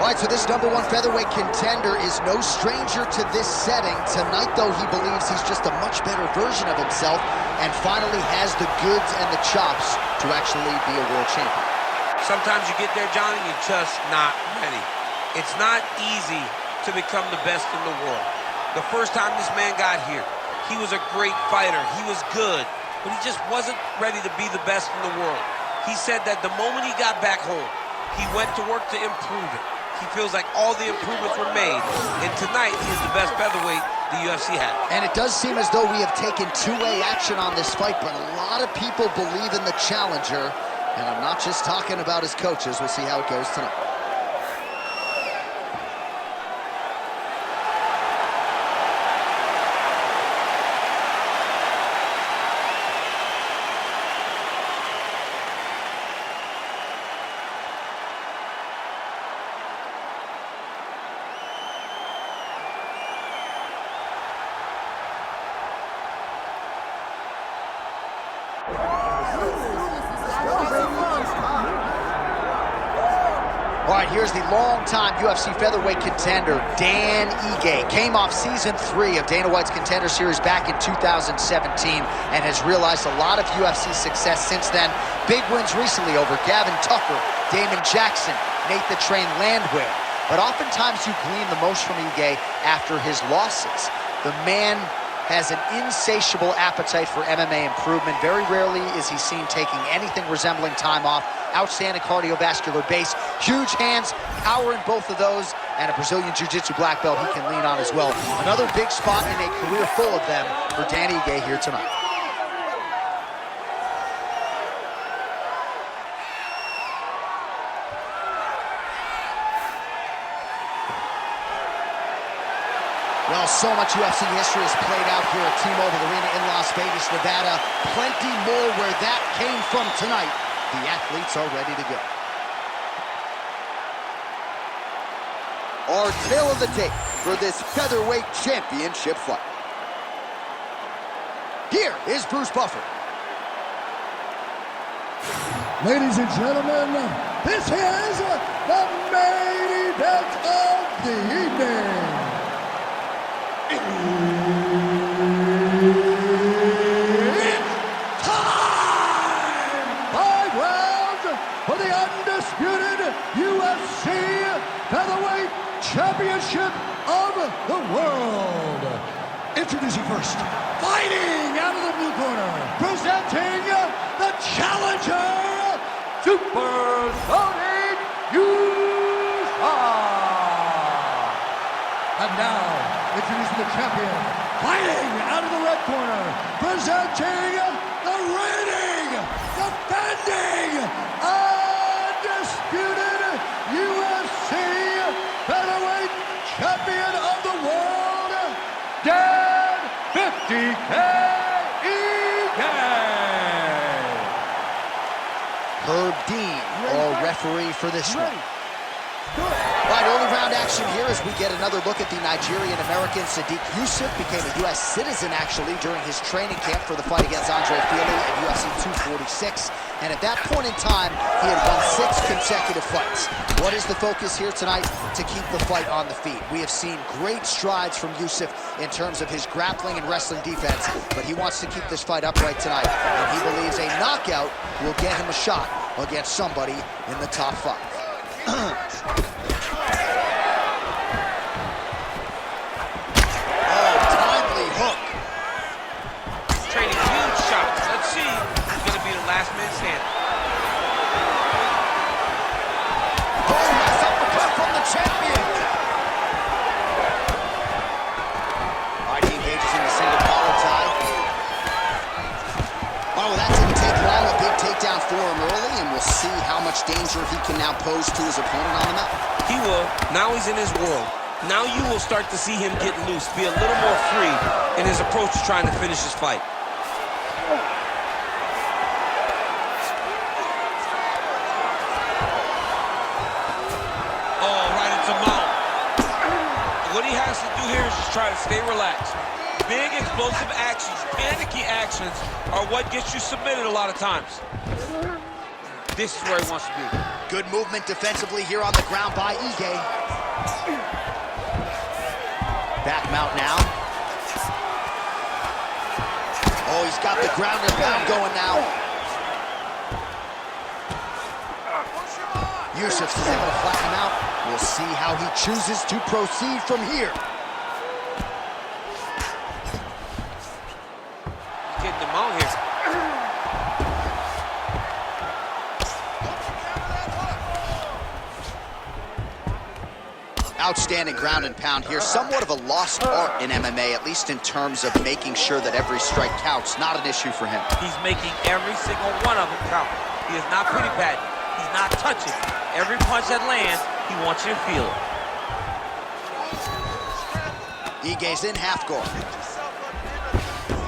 All right, so this #1 featherweight contender is no stranger to this setting. Tonight, though, he believes he's just a much better version of himself and finally has the goods and the chops to actually be a world champion. Sometimes you get there, Johnny, you're just not ready. It's not easy to become the best in the world. The first time this man got here, he was a great fighter. He was good, but he just wasn't ready to be the best in the world. He said that the moment he got back home, he went to work to improve it. He feels like all the improvements were made, and tonight he is the best featherweight the UFC had. And it does seem as though we have taken two-way action on this fight, but a lot of people believe in the challenger, and I'm not just talking about his coaches. We'll see how it goes tonight. All right, here's the longtime UFC featherweight contender, Dan Ige. Came off Season 3 of Dana White's Contender Series back in 2017 and has realized a lot of UFC success since then. Big wins recently over Gavin Tucker, Damon Jackson, Nate the Train Landwehr. But oftentimes you glean the most from Ige after his losses. The man has an insatiable appetite for MMA improvement. Very rarely is he seen taking anything resembling time off. Outstanding cardiovascular base, huge hands, power in both of those, and a Brazilian Jiu-Jitsu black belt he can lean on as well. Another big spot in a career full of them for Dan Ige here tonight. Well, so much UFC history has played out here at T-Mobile Arena in Las Vegas, Nevada. Plenty more where that came from tonight. The athletes are ready to go. Our tale of the tape for this featherweight championship fight. Here is Bruce Buffer. Ladies and gentlemen, this is the main event of the evening. It's time! 5 rounds for the undisputed UFC Featherweight Championship of the world. Introducing first, fighting out of the blue corner, presenting the challenger, Super Sodiq Yusuff. And now, introducing the champion, fighting out of the red corner, presenting the reigning, defending, undisputed UFC featherweight champion of the world, Dan 50K Ige. Herb Dean, our referee for this one. All right, early round action here as we get another look at the Nigerian-American Sodiq Yusuff. Became a U.S. citizen, actually, during his training camp for the fight against Andre Fili at UFC 246. And at that point in time, he had won 6 consecutive fights. What is the focus here tonight? To keep the fight on the feet. We have seen great strides from Yusuff in terms of his grappling and wrestling defense, but he wants to keep this fight upright tonight. And he believes a knockout will get him a shot against somebody in the top 5. Last man standing. Oh, nice uppercut from the champion. All right, he engages in the single collar tie. Oh, well, that didn't take long. A big takedown for him early, and we'll see how much danger he can now pose to his opponent on the mat. He will. Now he's in his world. Now you will start to see him get loose, be a little more free in his approach to trying to finish his fight. What he has to do here is just try to stay relaxed. Big, explosive actions, panicky actions are what gets you submitted a lot of times. This is where he wants to be. Good movement defensively here on the ground by Ige. Back mount now. Oh, he's got the ground and pound going now. Yusuff is able to flatten him out. We'll see how he chooses to proceed from here. Getting them out here. Outstanding ground and pound here. Somewhat of a lost art in MMA, at least in terms of making sure that every strike counts. Not an issue for him. He's making every single one of them count. He is not pretty patting. He's not touching. Every punch that lands, he wants you to feel it. Ige's in half guard.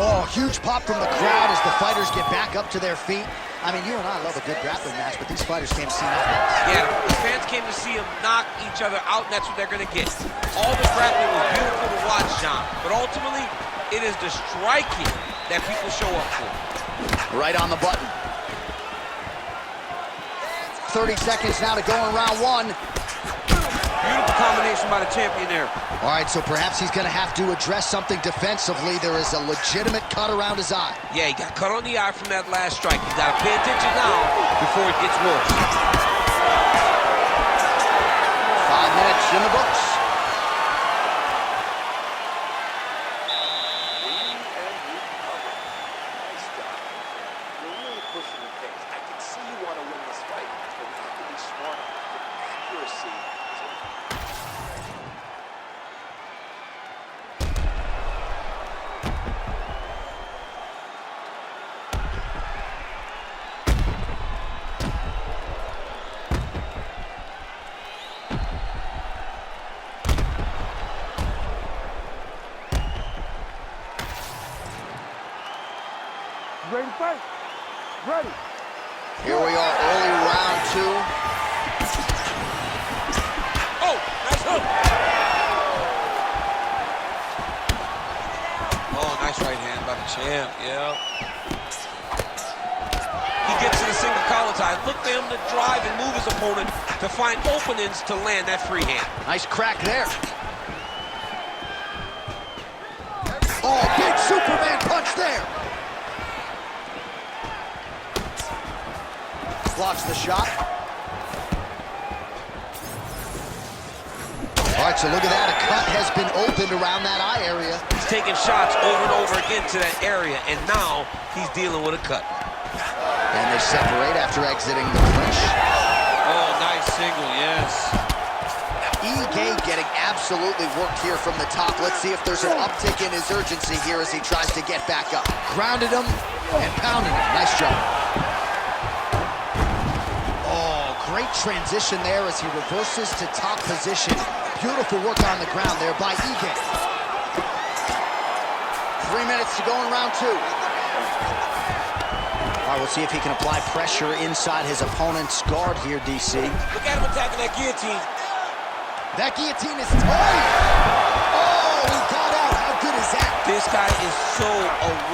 Oh, huge pop from the crowd as the fighters get back up to their feet. I mean, you and I love a good grappling match, but these fighters came to see nothing else. Yeah, the fans came to see them knock each other out, and that's what they're going to get. All the grappling was beautiful to watch, John, but ultimately, it is the striking that people show up for. Right on the button. 30 seconds now to go in round one. Beautiful combination by the champion there. All right, so perhaps he's going to have to address something defensively. There is a legitimate cut around his eye. Yeah, he got cut on the eye from that last strike. He's got to pay attention now before it gets worse. 5 minutes in the books. Nice job. You're really pushing the pace. I can see you want to win this fight, but you have to be smart. The accuracy is Ready to fight? Ready. Here we are, early round two. Oh, nice hook. Oh, nice right hand by the champ, yeah. He gets to the single collar tie. Look for him to drive and move his opponent to find openings to land that free hand. Nice crack there. Oh, big Superman punch there. Blocks the shot. All right, so look at that. A cut has been opened around that eye area. He's taking shots over and over again to that area, and now he's dealing with a cut. And they separate after exiting the clinch. Oh, nice single, yes. Ige getting absolutely worked here from the top. Let's see if there's an uptick in his urgency here as he tries to get back up. Grounded him and pounded him. Nice job. Great transition there as he reverses to top position. Beautiful work on the ground there by Ige. 3 minutes to go in round two. All right, we'll see if he can apply pressure inside his opponent's guard here, DC. Look at him attacking that guillotine. That guillotine is tight. Oh, he got out. How good is that? This guy is so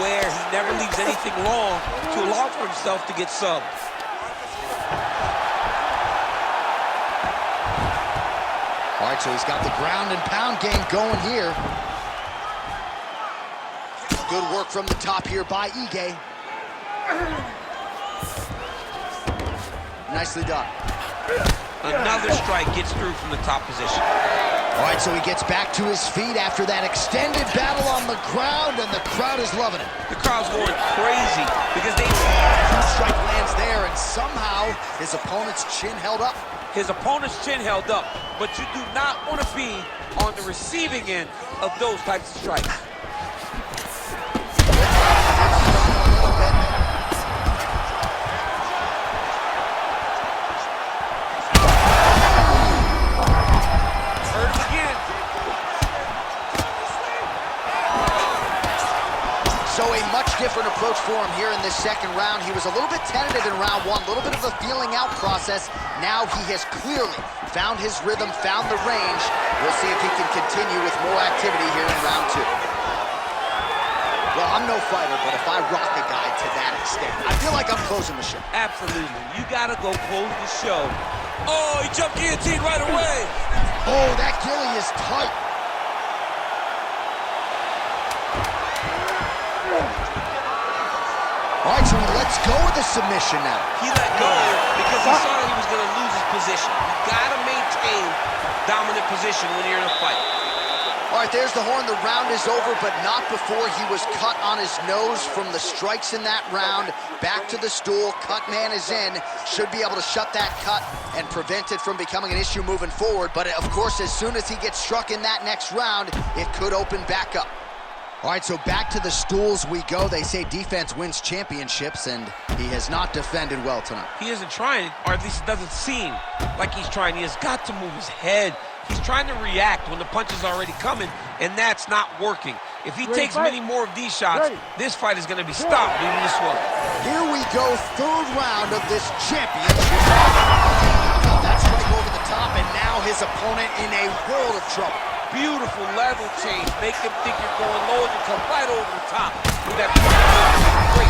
aware. He never leaves anything long to allow for himself to get subbed. All right, so he's got the ground and pound game going here. Good work from the top here by Ige. Nicely done. Another strike gets through from the top position. All right, so he gets back to his feet after that extended battle on the ground, and the crowd is loving it. The crowd's going crazy because they... Two strike lands there, and somehow his opponent's chin held up. His opponent's chin held up, but you do not want to be on the receiving end of those types of strikes. Heard it again. So a much different approach for him here in this second round. He was a little bit tentative in round one, a little bit of a feeling out process. Now he has clearly found his rhythm, found the range. We'll see if he can continue with more activity here in round two. Well, I'm no fighter, but if I rock a guy to that extent, I feel like I'm closing the show. Absolutely. You gotta go close the show. Oh, he jumped guillotine right away. Oh, that gilly is tight. All right, so let's go with the submission now. He let go because he saw that he was going to lose his position. You got to maintain dominant position when you're in a fight. All right, there's the horn. The round is over, but not before he was cut on his nose from the strikes in that round. Back to the stool. Cut man is in. Should be able to shut that cut and prevent it from becoming an issue moving forward. But, of course, as soon as he gets struck in that next round, it could open back up. All right, so back to the stools we go. They say defense wins championships, and he has not defended well tonight. He isn't trying, or at least it doesn't seem like he's trying. He has got to move his head. He's trying to react when the punch is already coming, and that's not working. If he takes many more of these shots, this fight is going to be stopped moving this one. Here we go, third round of this championship. That's right over the top, and now his opponent in a world of trouble. Beautiful level change. Make him think you're going low, and you come right over the top with that great.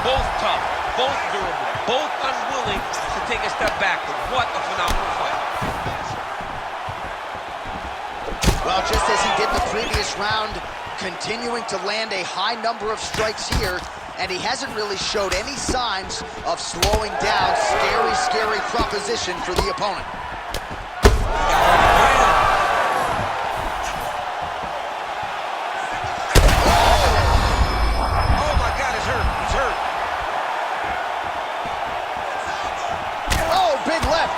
Both tough, both durable, both unwilling to take a step backward. What a phenomenal fight. Well, just as he did the previous round, continuing to land a high number of strikes here, and he hasn't really showed any signs of slowing down. Scary, scary proposition for the opponent. Oh my God, he's hurt. He's hurt. Oh, big left.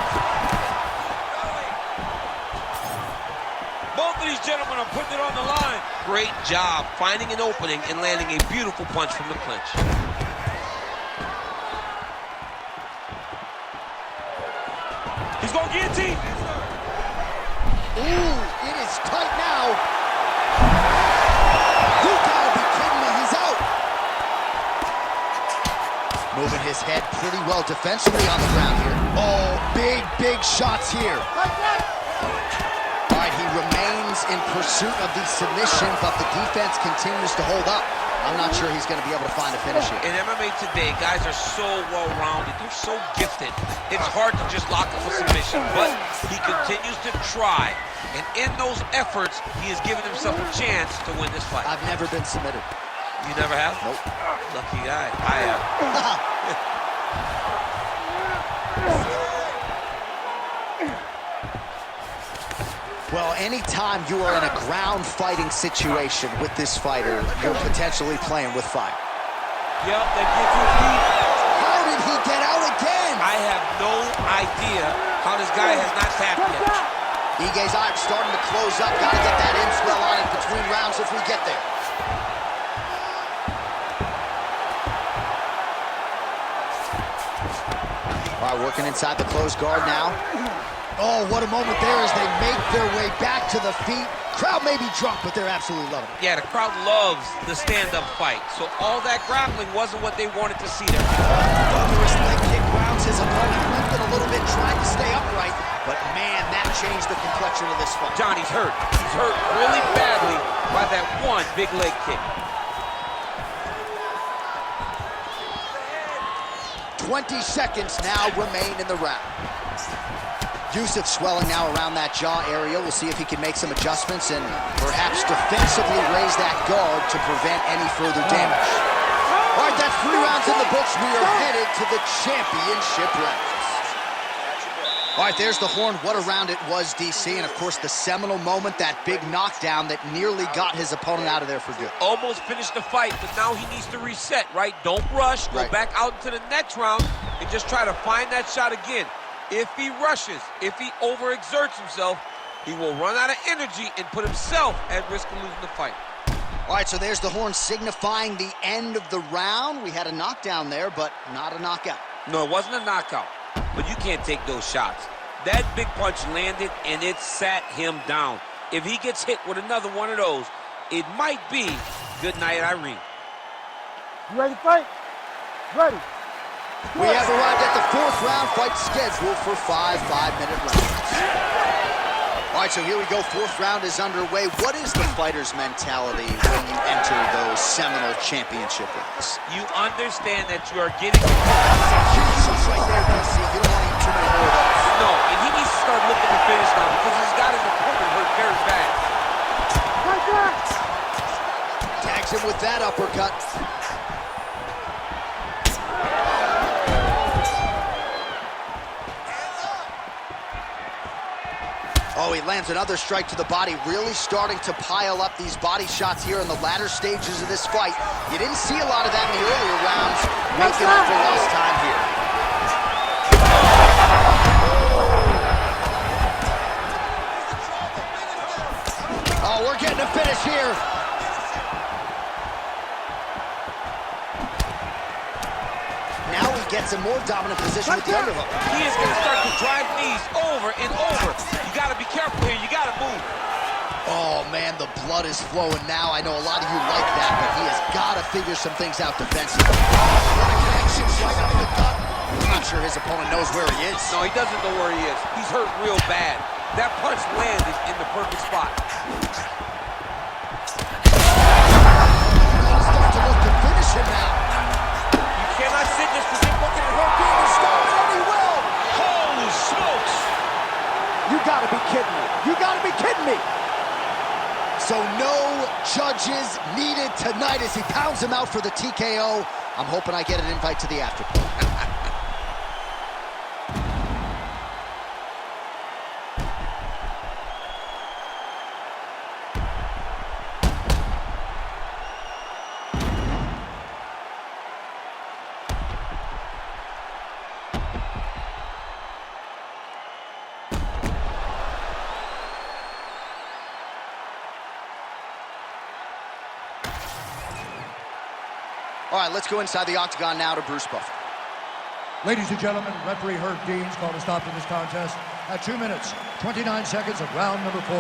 Both of these gentlemen are putting it on the line. Great job finding an opening and landing a beautiful punch from the clinch. He's going guillotine. Ooh, it is tight now. You gotta be kidding me, he's out. Moving his head pretty well defensively on the ground here. Oh, big shots here. All right, he remains in pursuit of the submission, but the defense continues to hold up. I'm not sure he's going to be able to find a finish here. In MMA today, guys are so well-rounded. They're so gifted. It's hard to just lock up a submission, but he continues to try. And in those efforts, he has given himself a chance to win this fight. I've never been submitted. You never have? Nope. Lucky guy. I have. Well, anytime you are in a ground fighting situation with this fighter, you're potentially playing with fire. Yep, that gets his feet. How did he get out again? I have no idea how this guy has not tapped yet. Ige's eye starting to close up. Got to get that in swell on it between rounds if we get there. All right, working inside the closed guard now. Oh, what a moment there as they make their way back to the feet. Crowd may be drunk, but they're absolutely loving it. Yeah, the crowd loves the stand-up fight. So all that grappling wasn't what they wanted to see there. Thunderous leg kick grounds his opponent, lifted a little bit, trying to stay upright. But man, that changed the complexion of this fight. Johnny's hurt. He's hurt really badly by that one big leg kick. 20 seconds now remain in the round. Yusuff swelling now around that jaw area. We'll see if he can make some adjustments and perhaps defensively raise that guard to prevent any further damage. All right, that's 3 rounds in the books. We are headed to the championship rounds. All right, there's the horn. What a round it was, DC. And, of course, the seminal moment, that big knockdown that nearly got his opponent out of there for good. Almost finished the fight, but now he needs to reset, right? Don't rush. Go back out into the next round and just try to find that shot again. If he rushes, if he overexerts himself, he will run out of energy and put himself at risk of losing the fight. All right, so there's the horn signifying the end of the round. We had a knockdown there, but not a knockout. No, it wasn't a knockout, but you can't take those shots. That big punch landed, and it sat him down. If he gets hit with another one of those, it might be good night, Irene. You ready to fight? Ready. We have arrived at the 4th round, fight scheduled for 5 5-minute rounds. All right, so here we go. Fourth round is underway. What is the fighter's mentality when you enter those seminal championship rounds? You understand that you are getting... Huge right there, DC. You don't want to eat too many more of those. No, and he needs to start looking to finish now because he's got his opponent hurt very bad. Tags him with that uppercut. Oh, he lands another strike to the body, really starting to pile up these body shots here in the latter stages of this fight. You didn't see a lot of that in the earlier rounds, making up for lost time here. Oh, we're getting a finish here. Now he gets a more dominant position with the underhook. He is going to start to drive knees over and over. You got to be careful here. You got to move. Oh, man, the blood is flowing now. I know a lot of you like that, but he has got to figure some things out defensively. Connections right under the gut. I'm not sure his opponent knows where he is. No, he doesn't know where he is. He's hurt real bad. That punch landed in the perfect spot. He's starting to look to finish him now. You cannot sit in this position. Looking at her being stopped, and he will. Holy smokes! You gotta be kidding me. You gotta be kidding me. So no judges needed tonight as he pounds him out for the TKO. I'm hoping I get an invite to the after party. All right, let's go inside the octagon now to Bruce Buffer. Ladies and gentlemen, referee Herb Dean's called a stop to this contest at 2 minutes, 29 seconds of round number 4.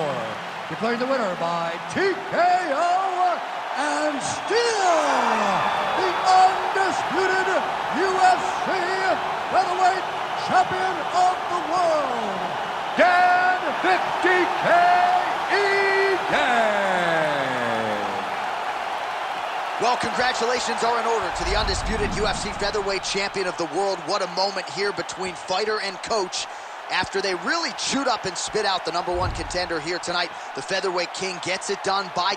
Declaring the winner by TKO and still the undisputed UFC featherweight champion of the world, Dan 50K Ige. Well, congratulations are in order to the undisputed UFC featherweight champion of the world. What a moment here between fighter and coach after they really chewed up and spit out the #1 contender here tonight. The featherweight king gets it done by